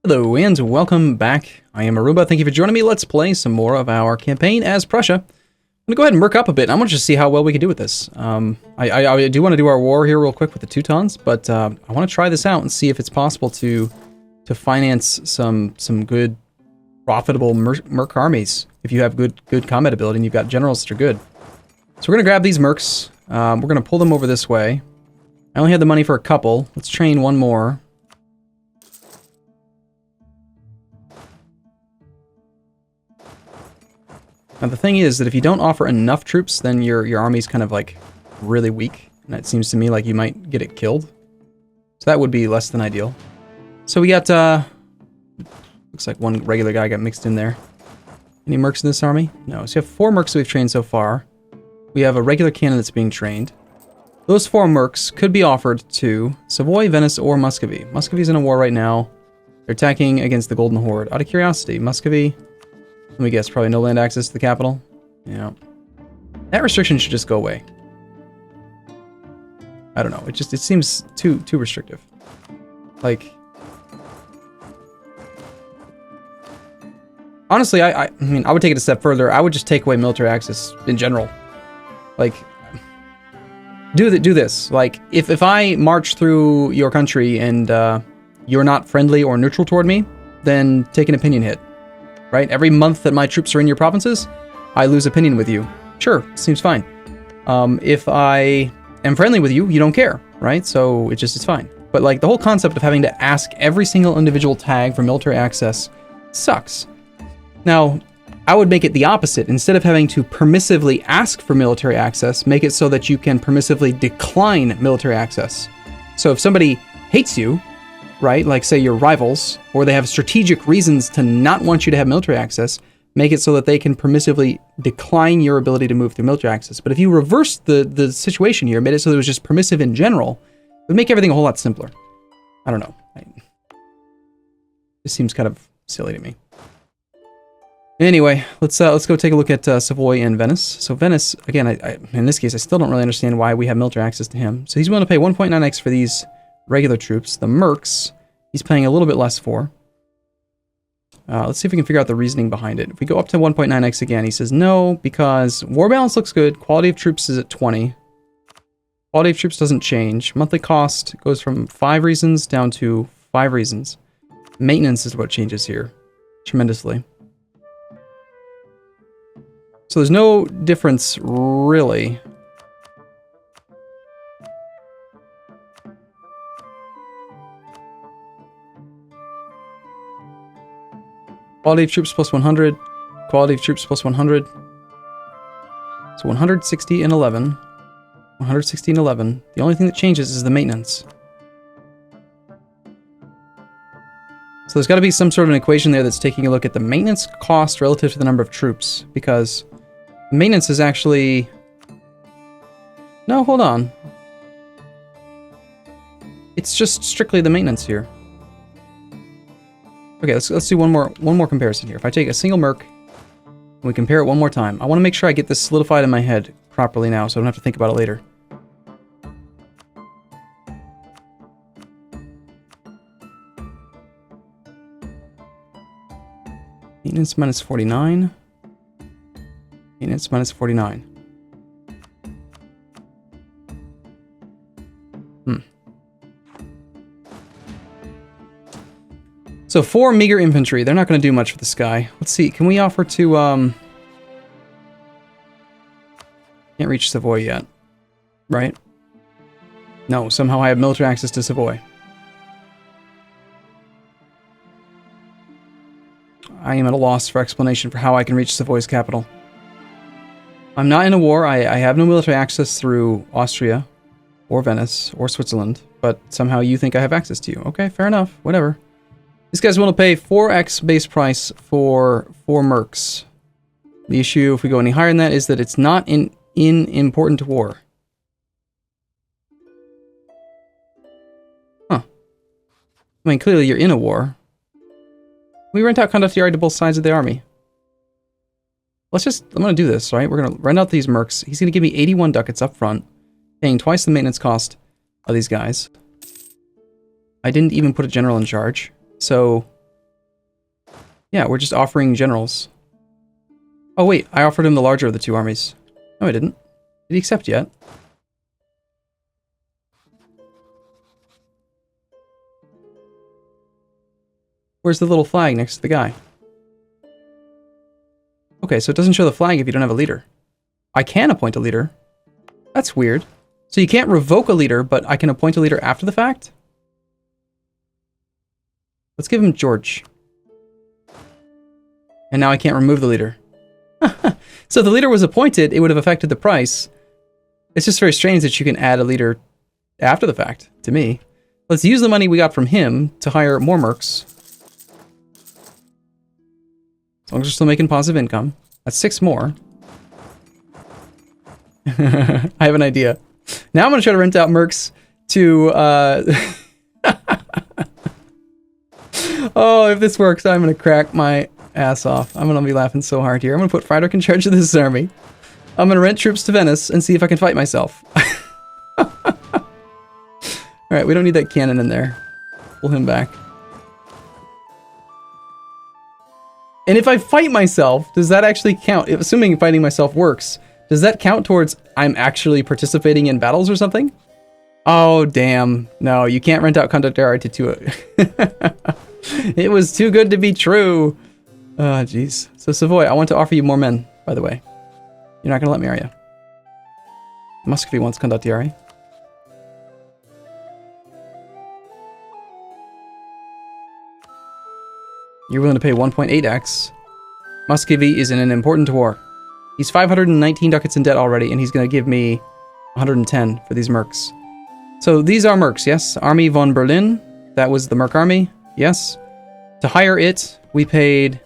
Hello and welcome back. I am Arumba. Thank you for joining me. Let's play some more of our campaign as Prussia. I'm gonna go ahead and work up a bit. I want to just see how well we can do with this. I do want to do our war here real quick with the Teutons, but I want to try this out and see if it's possible to finance some good, profitable merc armies. If you have good combat ability and you've got generals that are good. So we're gonna grab these mercs. We're gonna pull them over this way. I only had the money for a couple. Let's train one more. Now the thing is that if you don't offer enough troops, then your army's kind of like really weak. And it seems to me like you might get it killed. So that would be less than ideal. So we got, looks like one regular guy got mixed in there. Any mercs in this army? No. So you have 4 mercs that we've trained so far. We have a regular cannon that's being trained. Those 4 mercs could be offered to Savoy, Venice, or Muscovy. Muscovy's in a war right now. They're attacking against the Golden Horde. Out of curiosity, Muscovy... Let me guess, probably no land access to the capital? Yeah. That restriction should just go away. I don't know, it seems too restrictive. Like... Honestly, I mean, I would take it a step further. I would just take away military access in general. Like... Do this. Like, if I march through your country and you're not friendly or neutral toward me, then take an opinion hit. Right? Every month that my troops are in your provinces, I lose opinion with you. Sure, seems fine. If I am friendly with you, you don't care, right? So it's fine. But like the whole concept of having to ask every single individual tag for military access sucks. Now, I would make it the opposite. Instead of having to permissively ask for military access, make it so that you can permissively decline military access. So if somebody hates you, right, like say your rivals, or they have strategic reasons to not want you to have military access, make it so that they can permissively decline your ability to move through military access. But if you reverse the situation here, made it so that it was just permissive in general, it would make everything a whole lot simpler. I don't know. This seems kind of silly to me. Anyway, let's go take a look at Savoy and Venice. So Venice, again, in this case, I still don't really understand why we have military access to him. So he's willing to pay 1.9x for these regular troops. The mercs, he's paying a little bit less for. Let's see if we can figure out the reasoning behind it. If we go up to 1.9x again, he says no, because war balance looks good. Quality of troops is at 20. Quality of troops doesn't change. Monthly cost goes from 5 reasons down to 5 reasons. Maintenance is what changes here tremendously. So there's no difference, really. Quality of troops plus 100. Quality of troops plus 100. So 160 and 11. 160 and 11. The only thing that changes is the maintenance. So there's got to be some sort of an equation there that's taking a look at the maintenance cost relative to the number of troops. Because maintenance is actually... No, hold on. It's just strictly the maintenance here. Okay, let's do one more comparison here. If I take a single merc and we compare it one more time, I want to make sure I get this solidified in my head properly now, so I don't have to think about it later. Maintenance minus 49. Maintenance minus 49. So 4 meager infantry, they're not going to do much for this guy. Let's see, can we offer to, can't reach Savoy yet, right? No, somehow I have military access to Savoy. I am at a loss for explanation for how I can reach Savoy's capital. I'm not in a war, I have no military access through Austria, or Venice, or Switzerland, but somehow you think I have access to you. Okay, fair enough, whatever. These guys want to pay 4x base price for 4 mercs. The issue, if we go any higher than that, is that it's not in important war. Huh. I mean, clearly you're in a war. We rent out Condottieri to both sides of the army. I'm going to do this, right? We're going to rent out these mercs. He's going to give me 81 ducats up front, paying twice the maintenance cost of these guys. I didn't even put a general in charge. So Yeah, we're just offering generals. Oh wait, I offered him the larger of the two armies. No, I didn't. Did he accept yet? Where's the little flag next to the guy? Okay, so it doesn't show the flag if you don't have a leader. I can appoint a leader. That's weird. So you can't revoke a leader, but I can appoint a leader after the fact? Let's give him George. And now I can't remove the leader. So if the leader was appointed, it would have affected the price. It's just very strange that you can add a leader after the fact, to me. Let's use the money we got from him to hire more mercs. As long as we're still making positive income. That's 6 more. I have an idea. Now I'm going to try to rent out mercs to... Oh, if this works, I'm going to crack my ass off. I'm going to be laughing so hard here. I'm going to put Friedrich in charge of this army. I'm going to rent troops to Venice and see if I can fight myself. Alright, we don't need that cannon in there. Pull him back. And if I fight myself, does that actually count? Assuming fighting myself works, does that count towards I'm actually participating in battles or something? Oh, damn. No, you can't rent out Condottieri to It was too good to be true. Oh, jeez. So, Savoy, I want to offer you more men, by the way. You're not going to let me, are you? Muscovy wants Condottieri. You're willing to pay 1.8x. Muscovy is in an important war. He's 519 ducats in debt already, and he's going to give me 110 for these mercs. So these are mercs, yes? Army von Berlin. That was the merc army. Yes. To hire it, we paid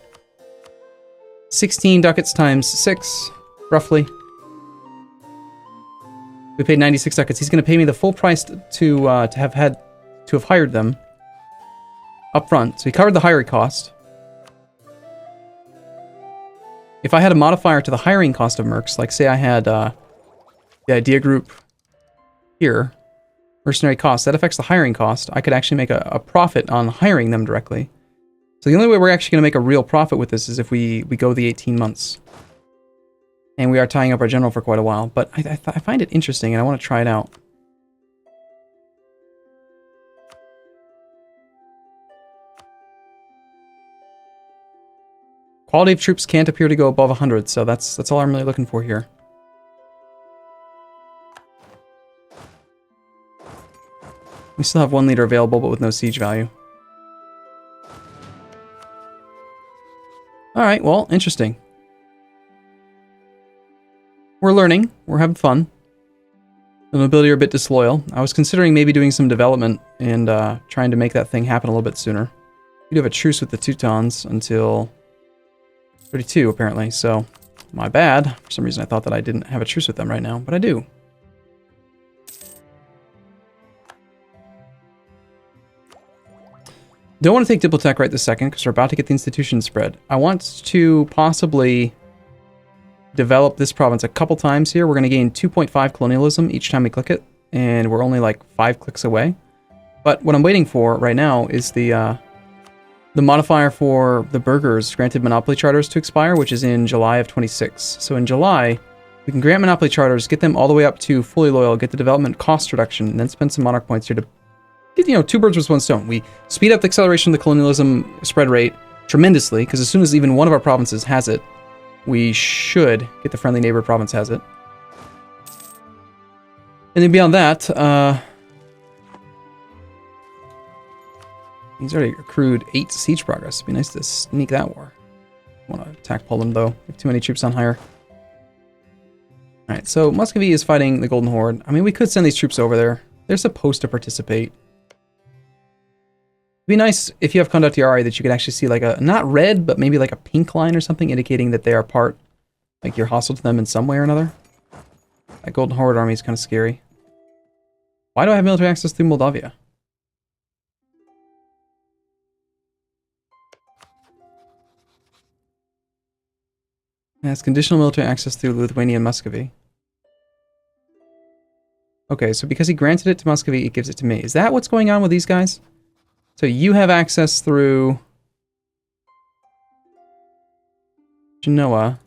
16 ducats times 6, roughly. We paid 96 ducats. He's going to pay me the full price to have hired them up front. So he covered the hiring cost. If I had a modifier to the hiring cost of mercs, like say I had the idea group here, mercenary cost, that affects the hiring cost. I could actually make a profit on hiring them directly. So the only way we're actually going to make a real profit with this is if we go the 18 months. And we are tying up our general for quite a while. But I find it interesting and I want to try it out. Quality of troops can't appear to go above 100, so that's all I'm really looking for here. We still have one leader available, but with no siege value. Alright, well, interesting. We're learning. We're having fun. The nobility are a bit disloyal. I was considering maybe doing some development and trying to make that thing happen a little bit sooner. We do have a truce with the Teutons until 32, apparently, so my bad. For some reason I thought that I didn't have a truce with them right now, but I do. Don't want to take Diplotech right this second, because we're about to get the institution spread. I want to possibly develop this province a couple times here. We're going to gain 2.5 colonialism each time we click it, and we're only like 5 clicks away. But what I'm waiting for right now is the modifier for the burghers granted monopoly charters to expire, which is in July of 26. So in July, we can grant monopoly charters, get them all the way up to fully loyal, get the development cost reduction, and then spend some monarch points here to get, you know, 2 birds with 1 stone. We speed up the acceleration of the colonialism spread rate tremendously, because as soon as even one of our provinces has it, we should get the friendly neighbor province has it. And then beyond that, he's already accrued 8 siege progress. It'd be nice to sneak that war. I want to attack Poland, though. We have too many troops on hire. Alright, so Muscovy is fighting the Golden Horde. I mean, we could send these troops over there. They're supposed to participate. It'd be nice if you have Condottieri that you could actually see like a, not red, but maybe like a pink line or something indicating that they are part, like you're hostile to them in some way or another. That Golden Horde army is kind of scary. Why do I have military access through Moldavia? It has conditional military access through Lithuania and Muscovy. Okay, so because he granted it to Muscovy, it gives it to me. Is that what's going on with these guys? So you have access through Genoa.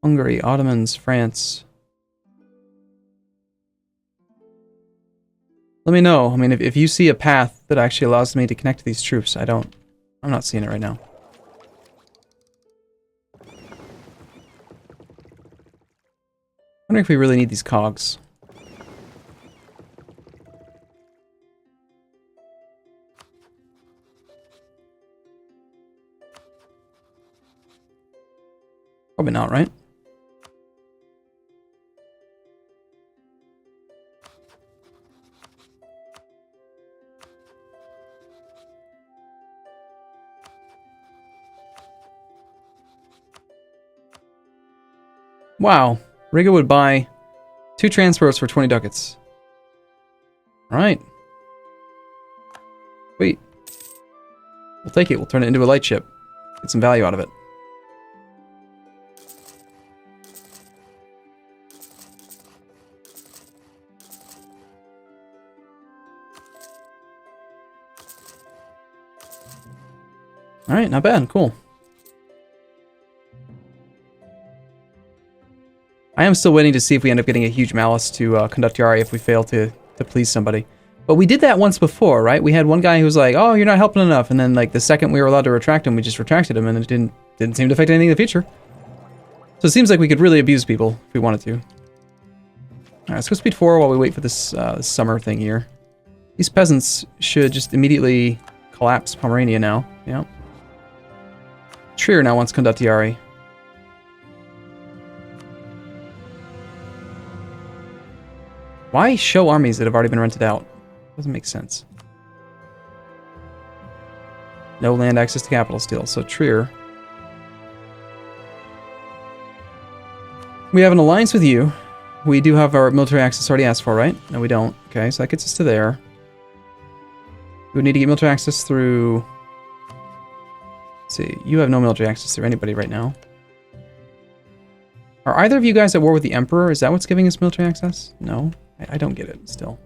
Hungary, Ottomans, France. Let me know. I mean, if you see a path that actually allows me to connect to these troops, I'm not seeing it right now. I wonder if we really need these cogs. Probably not, right? Wow. Riga would buy 2 transports for 20 ducats. Alright. Wait. We'll take it. We'll turn it into a light ship. Get some value out of it. Alright, not bad. Cool. I am still waiting to see if we end up getting a huge malice to Condottieri if we fail to please somebody. But we did that once before, right? We had one guy who was like, oh, you're not helping enough. And then, like, the second we were allowed to retract him, we just retracted him, and it didn't seem to affect anything in the future. So it seems like we could really abuse people if we wanted to. Alright, let's go speed 4 while we wait for this summer thing here. These peasants should just immediately collapse Pomerania now. Yeah. Trier now wants Condottieri. Why show armies that have already been rented out? Doesn't make sense. No land access to capital still, so Trier. We have an alliance with you. We do have our military access already asked for, right? No, we don't. Okay, so that gets us to there. We would need to get military access through... Let's see, you have no military access through anybody right now. Are either of you guys at war with the Emperor? Is that what's giving us military access? No, I don't get it still.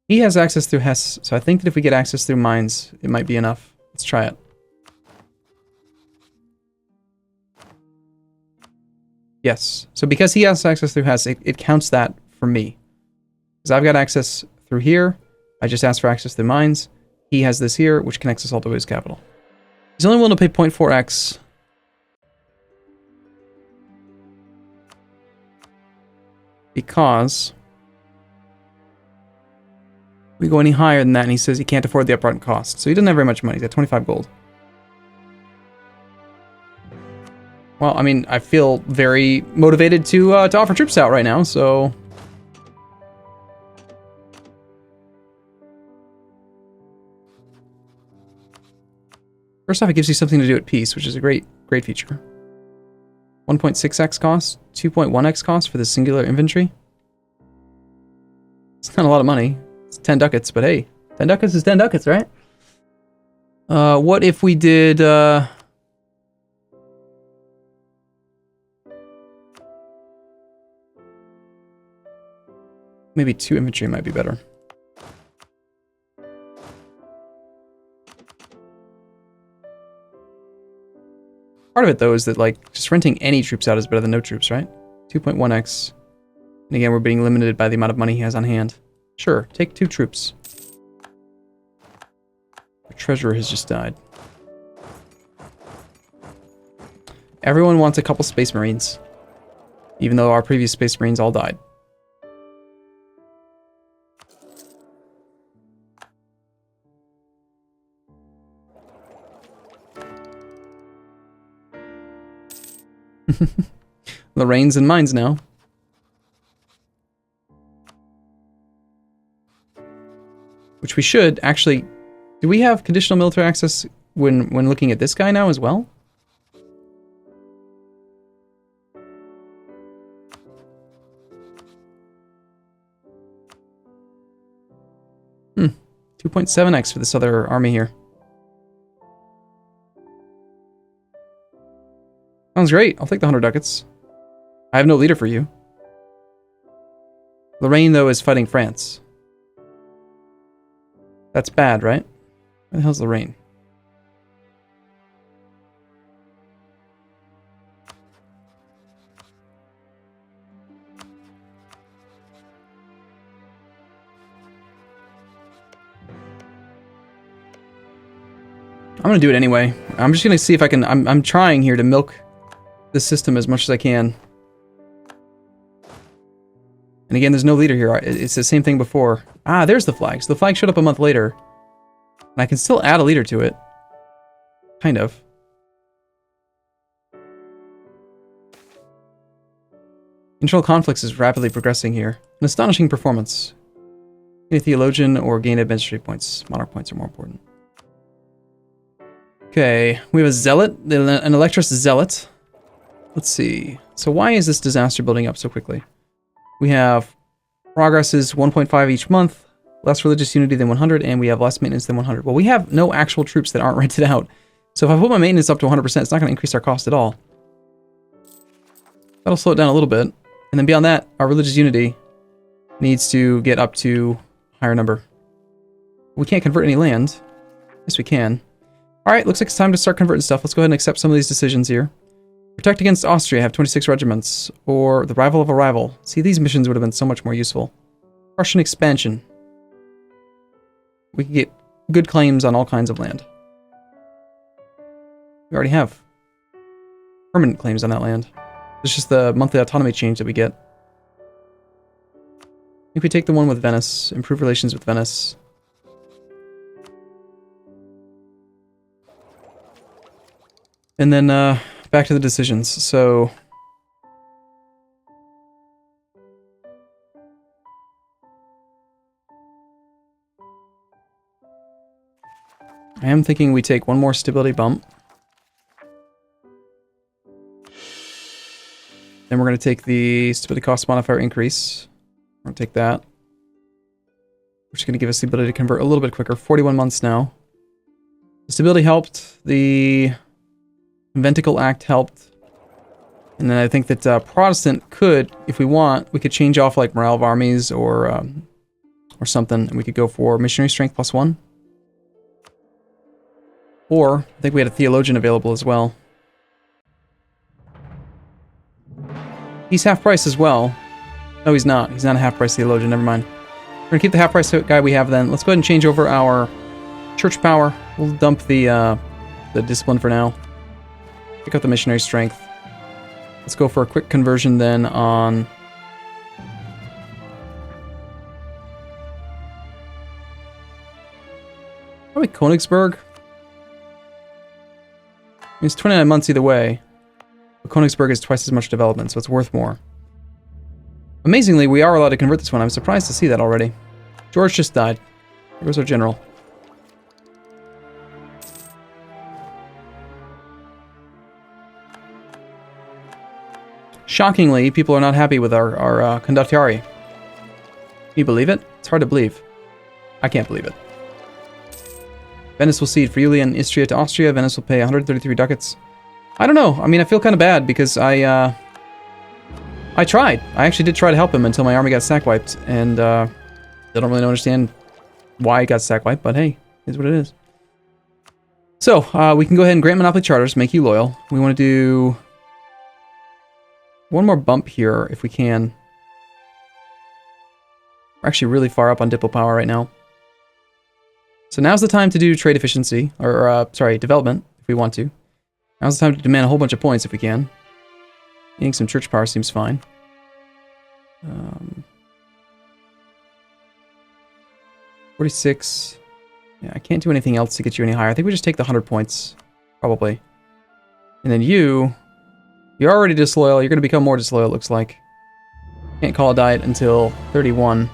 He has access through Hesse, so I think that if we get access through mines, it might be enough. Let's try it. Yes, so because he has access through Hesse, it counts that for me. Because I've got access through here, I just asked for access through mines. He has this here, which connects us all to his capital. He's only willing to pay 0.4x. Because we go any higher than that, and he says he can't afford the upfront cost. So he doesn't have very much money. He's got 25 gold. Well, I mean, I feel very motivated to offer troops out right now, so... First off, it gives you something to do at peace, which is a great feature. 1.6x cost, 2.1x cost for the singular infantry. It's not a lot of money. It's 10 ducats, but hey, 10 ducats is 10 ducats, right? What if we did... Maybe 2 infantry might be better. Part of it, though, is that, like, just renting any troops out is better than no troops, right? 2.1x. And again, we're being limited by the amount of money he has on hand. Sure, take 2 troops. Our treasurer has just died. Everyone wants a couple Space Marines. Even though our previous Space Marines all died. Lorraine's and mines now. Which we should actually... Do we have conditional military access when looking at this guy now as well? Hmm. 2.7x for this other army here. Sounds great. I'll take the 100 ducats. I have no leader for you. Lorraine, though, is fighting France. That's bad, right? Where the hell's Lorraine? I'm gonna do it anyway. I'm just gonna see if I can. I'm trying here to milk this system as much as I can. And again, there's no leader here. It's the same thing before. Ah, there's the flag. So the flag showed up a month later. And I can still add a leader to it. Kind of. Internal conflicts is rapidly progressing here. An astonishing performance. Gain a theologian or gain administrative points. Monarch points are more important. Okay, we have a zealot, an electrous zealot. Let's see. So why is this disaster building up so quickly? We have progress is 1.5 each month, less religious unity than 100, and we have less maintenance than 100. Well, we have no actual troops that aren't rented out. So if I put my maintenance up to 100%, it's not going to increase our cost at all. That'll slow it down a little bit. And then beyond that, our religious unity needs to get up to a higher number. We can't convert any land. Yes, we can. Alright, looks like it's time to start converting stuff. Let's go ahead and accept some of these decisions here. Protect against Austria, have 26 regiments. Or the rival of a rival. See, these missions would have been so much more useful. Prussian expansion. We can get good claims on all kinds of land. We already have permanent claims on that land. It's just the monthly autonomy change that we get. If we take the one with Venice, improve relations with Venice. And then, back to the decisions. So I am thinking we take one more stability bump. Then we're going to take the stability cost modifier increase. We're going to take that. Which is going to give us the ability to convert a little bit quicker. 41 months now. The stability helped. The Conventicle Act helped. And then I think that Protestant could, if we want, we could change off like morale of armies or something, and we could go for missionary strength +1. Or I think we had a theologian available as well. He's half price as well. No, he's not. He's not a half price theologian. Never mind. We're gonna keep the half price guy we have then. Let's go ahead and change over our church power. We'll dump the discipline for now. Pick up the missionary strength. Let's go for a quick conversion then on probably Königsberg. I mean, it's 29 months either way. But Königsberg is twice as much development, so it's worth more. Amazingly, we are allowed to convert this one. I'm surprised to see that already. George just died. Here goes our general. Shockingly, people are not happy with our Condottieri. Can you believe it? It's hard to believe. I can't believe it. Venice will cede Friuli and Istria to Austria. Venice will pay 133 ducats. I don't know. I mean, I feel kind of bad because I tried. I actually did try to help him until my army got sack-wiped. And I don't really understand why it got sack-wiped, but hey, it is what it is. So, we can go ahead and grant monopoly charters, make you loyal. We want to do one more bump here, if we can. We're actually really far up on Diplo power right now. So now's the time to do trade efficiency, or, sorry, development, if we want to. Now's the time to demand a whole bunch of points, if we can. Getting some church power seems fine. 46. Yeah, I can't do anything else to get you any higher. I think we just take the 100 points, probably. And then you're already disloyal. You're going to become more disloyal, it looks like. Can't call a diet until 31.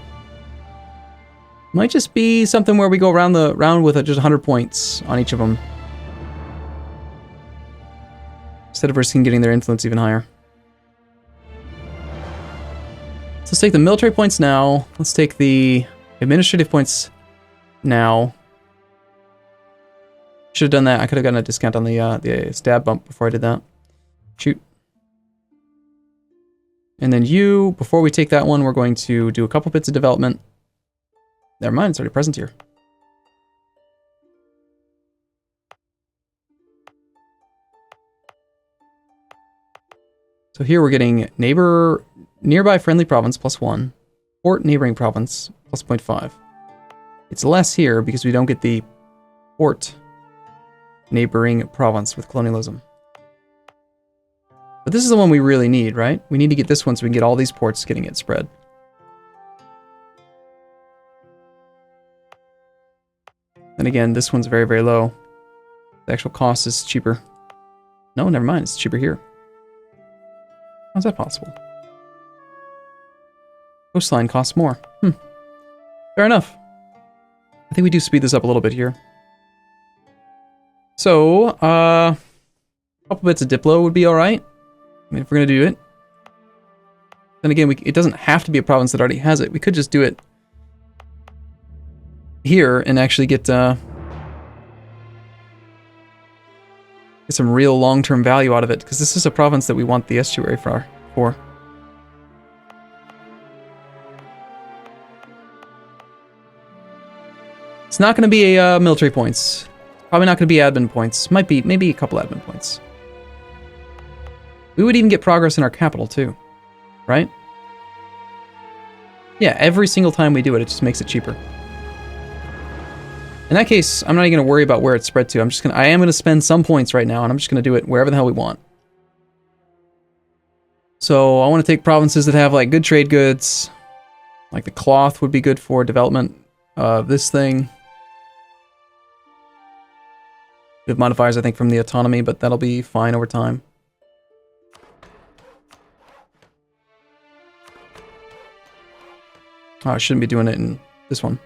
Might just be something where we go around the round with just 100 points on each of them. Instead of risking getting their influence even higher. So let's take the military points now. Let's take the administrative points now. Should have done that. I could have gotten a discount on the stab bump before I did that. Shoot. And then you, before we take that one, we're going to do a couple bits of development. Never mind, it's already present here. So here we're getting nearby friendly province +1, port neighboring province +0.5. It's less here because we don't get the port neighboring province with colonialism. But this is the one we really need, right? We need to get this one so we can get all these ports getting it spread. And again, this one's very, very low. The actual cost is cheaper. No, never mind, it's cheaper here. How's that possible? Coastline costs more. Fair enough. I think we do speed this up a little bit here. So, a couple bits of Diplo would be alright. I mean, if we're going to do it. Then again, it doesn't have to be a province that already has it. We could just do it here and actually get some real long-term value out of it, because this is a province that we want the estuary for. It's not going to be a military points. Probably not going to be admin points. Might be, maybe a couple admin points. We would even get progress in our capital too, right? Yeah, every single time we do it, it just makes it cheaper. In that case, I'm not even going to worry about where it's spread to. I am going to spend some points right now, and I'm just going to do it wherever the hell we want. So I want to take provinces that have like good trade goods. Like the cloth would be good for development of this thing. We have modifiers, I think, from the autonomy, but that'll be fine over time. Oh, I shouldn't be doing it in this one.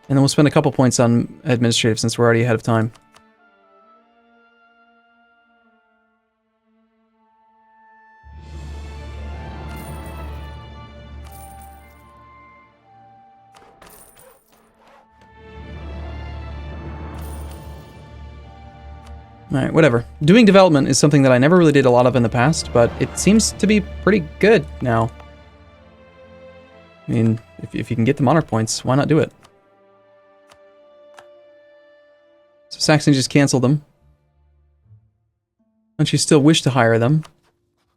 And then we'll spend a couple points on administrative since we're already ahead of time. Alright, whatever. Doing development is something that I never really did a lot of in the past, but it seems to be pretty good now. I mean, if you can get the monarch points, why not do it? So Saxony just canceled them. And she still wish to hire them.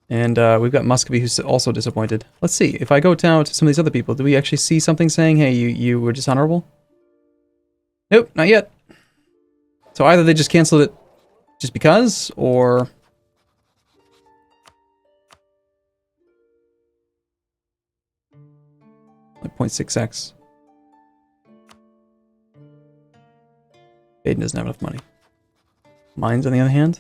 And we've got Muscovy who's also disappointed. Let's see, if I go down to some of these other people, do we actually see something saying, hey, you were dishonorable? Nope, not yet. So either they just canceled it just because, or... like 0.6x. Baden doesn't have enough money. Mines, on the other hand.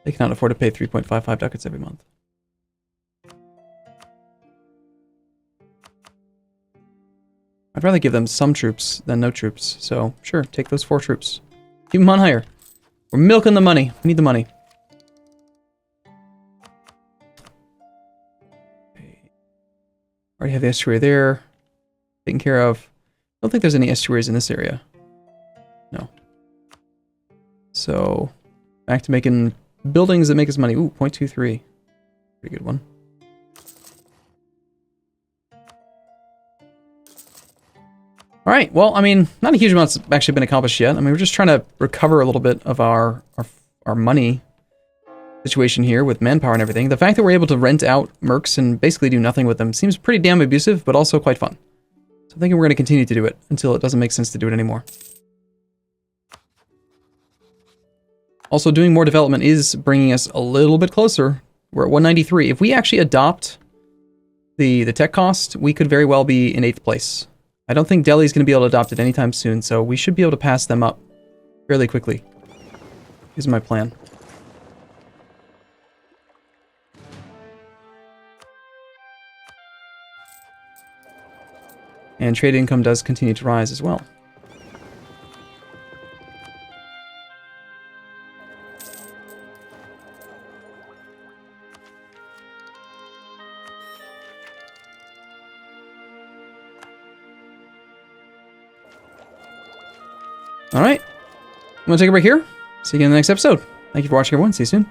They cannot afford to pay 3.55 ducats every month. I'd rather give them some troops than no troops, so sure, take those 4 troops. Keep them on higher. We're milking the money. We need the money. Already have the estuary there. Taken care of. I don't think there's any estuaries in this area. No. So, back to making buildings that make us money. Ooh, 0.23. Pretty good one. Alright, well, I mean, not a huge amount's actually been accomplished yet. I mean, we're just trying to recover a little bit of our money situation here with manpower and everything. The fact that we're able to rent out mercs and basically do nothing with them seems pretty damn abusive, but also quite fun. So I'm thinking we're going to continue to do it until it doesn't make sense to do it anymore. Also, doing more development is bringing us a little bit closer. We're at 193. If we actually adopt the tech cost, we could very well be in 8th place. I don't think Delhi's going to be able to adopt it anytime soon, so we should be able to pass them up fairly quickly. Is my plan. And trade income does continue to rise as well. All right. I'm going to take a break here. See you again in the next episode. Thank you for watching, everyone. See you soon.